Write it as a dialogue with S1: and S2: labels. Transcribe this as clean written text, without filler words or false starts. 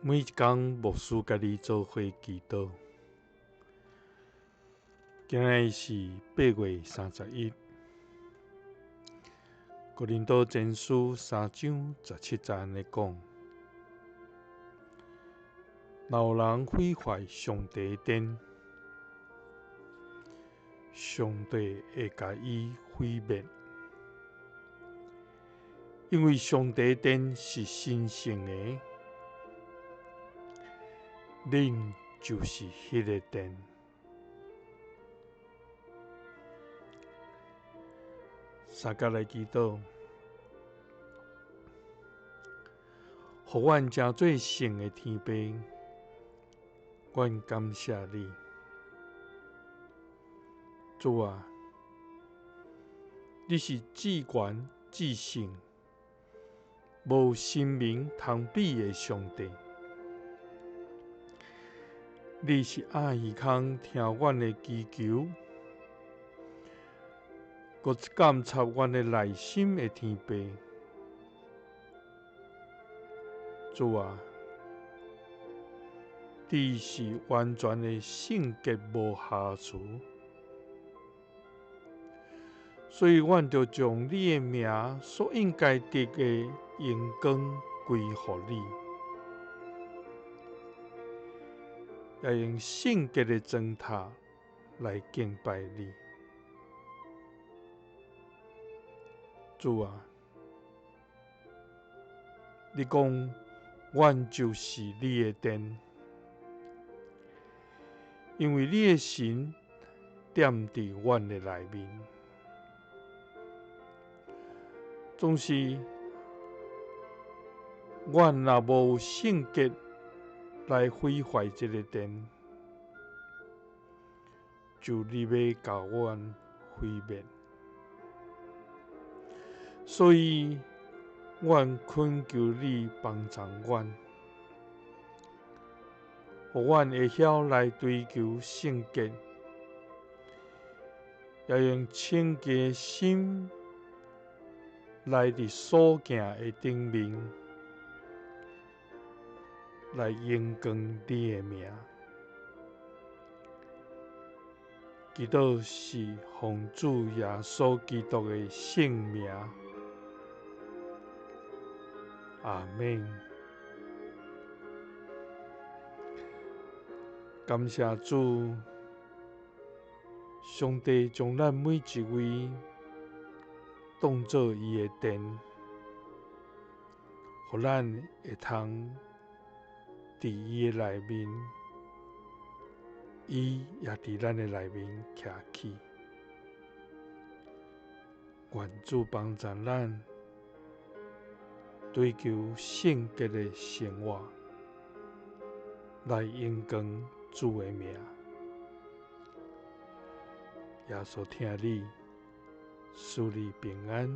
S1: 每一天牧师家己做伙祈祷。今日是8月31，哥林多前书3章17节安尼讲：若有人毁坏上帝的殿，上帝会甲伊毁灭，因为上帝的殿是神圣的，恁就是迄个殿。三甲来祈祷，互阮真做圣的天父，阮感谢你，主啊，你是至权至圣、无神明通比的上帝。你是爱耳孔听阮的祈求，搁监察阮的内心的天父。主啊，你是完全的圣洁无瑕疵，所以阮就将你的名所应该得的荣光归乎你，也用圣洁的砖塔来敬拜你。主啊，你讲阮就是你的殿，因为你的神踮伫阮的内面。总是阮若无圣洁来毁坏这个殿，就你要甲阮毁灭。所以，阮恳求你帮助阮，互阮会晓来追求圣洁，也用清洁的心来伫所行的顶面，来荣光你的名。祈祷是奉主耶稣基督的圣名。阿们。感谢主，上帝将咱每一位当作伊的殿，互咱会通伫伊的内面，伊也伫咱的内面徛起。愿主帮助咱追求圣洁的生活，来荣光主的名。耶稣听你，赐你平安。